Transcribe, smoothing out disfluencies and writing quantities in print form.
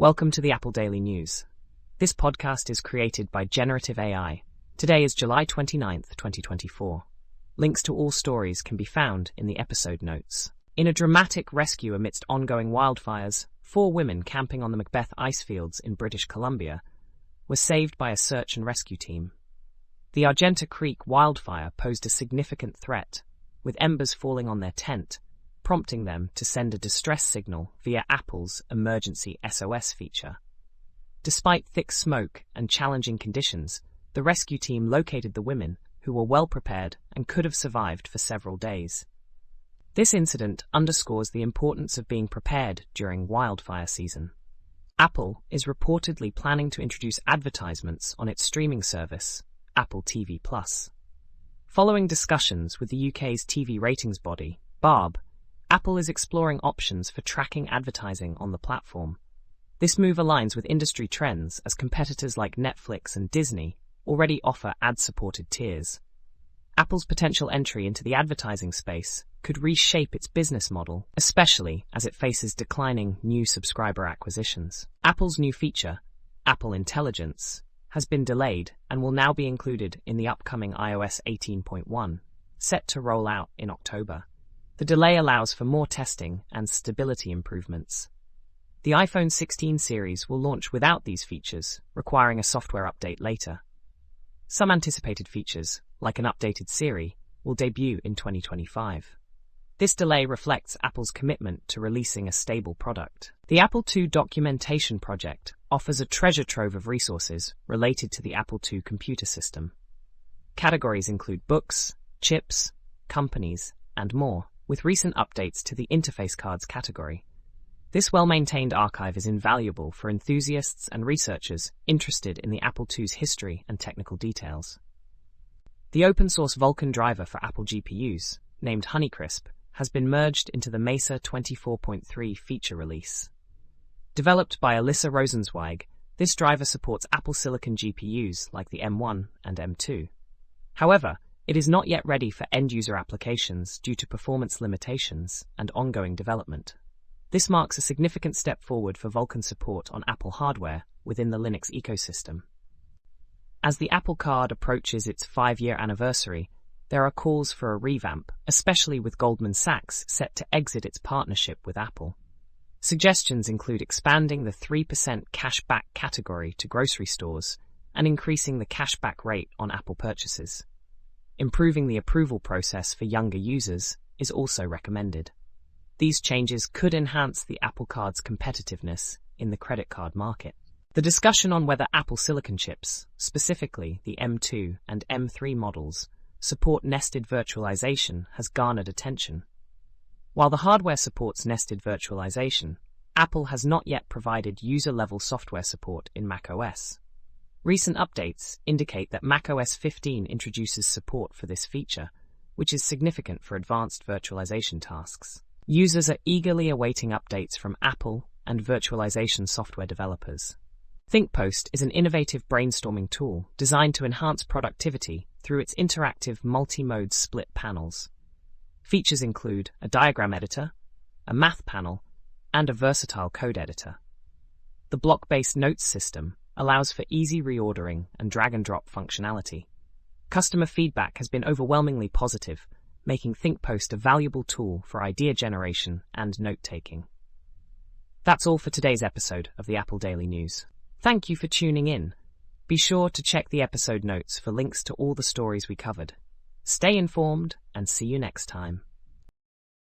Welcome to the Apple Daily News. This podcast is created by Generative AI. Today is July 29th, 2024. Links to all stories can be found in the episode notes. In a dramatic rescue amidst ongoing wildfires, 4 women camping on the Macbeth icefields in British Columbia were saved by a search and rescue team. The Argenta Creek wildfire posed a significant threat, with embers falling on their tent, prompting them to send a distress signal via Apple's emergency SOS feature. Despite thick smoke and challenging conditions, the rescue team located the women, who were well prepared and could have survived for several days. This incident underscores the importance of being prepared during wildfire season. Apple is reportedly planning to introduce advertisements on its streaming service, Apple TV+. Following discussions with the UK's TV ratings body, Barb, Apple is exploring options for tracking advertising on the platform. This move aligns with industry trends as competitors like Netflix and Disney already offer ad-supported tiers. Apple's potential entry into the advertising space could reshape its business model, especially as it faces declining new subscriber acquisitions. Apple's new feature, Apple Intelligence, has been delayed and will now be included in the upcoming iOS 18.1, set to roll out in October. The delay allows for more testing and stability improvements. The iPhone 16 series will launch without these features, requiring a software update later. Some anticipated features, like an updated Siri, will debut in 2025. This delay reflects Apple's commitment to releasing a stable product. The Apple II documentation project offers a treasure trove of resources related to the Apple II computer system. Categories include books, chips, companies, and more, with recent updates to the interface cards category. This well-maintained archive is invaluable for enthusiasts and researchers interested in the Apple II's history and technical details. The open-source Vulkan driver for Apple GPUs, named Honeycrisp, has been merged into the Mesa 24.3 feature release. Developed by Alyssa Rosenzweig, this driver supports Apple Silicon GPUs like the M1 and M2. However, it is not yet ready for end-user applications due to performance limitations and ongoing development. This marks a significant step forward for Vulkan support on Apple hardware within the Linux ecosystem. As the Apple Card approaches its 5-year anniversary, there are calls for a revamp, especially with Goldman Sachs set to exit its partnership with Apple. Suggestions include expanding the 3% cashback category to grocery stores and increasing the cashback rate on Apple purchases. Improving the approval process for younger users is also recommended. These changes could enhance the Apple Card's competitiveness in the credit card market. The discussion on whether Apple Silicon chips, specifically the M2 and M3 models, support nested virtualization has garnered attention. While the hardware supports nested virtualization, Apple has not yet provided user-level software support in macOS. Recent updates indicate that macOS 15 introduces support for this feature, which is significant for advanced virtualization tasks. Users are eagerly awaiting updates from Apple and virtualization software developers. ThinkPost is an innovative brainstorming tool designed to enhance productivity through its interactive multi-mode split panels. Features include a diagram editor, a math panel, and a versatile code editor. The block-based notes system allows for easy reordering and drag-and-drop functionality. Customer feedback has been overwhelmingly positive, making ThinkPost a valuable tool for idea generation and note-taking. That's all for today's episode of the Apple Daily News. Thank you for tuning in. Be sure to check the episode notes for links to all the stories we covered. Stay informed and see you next time.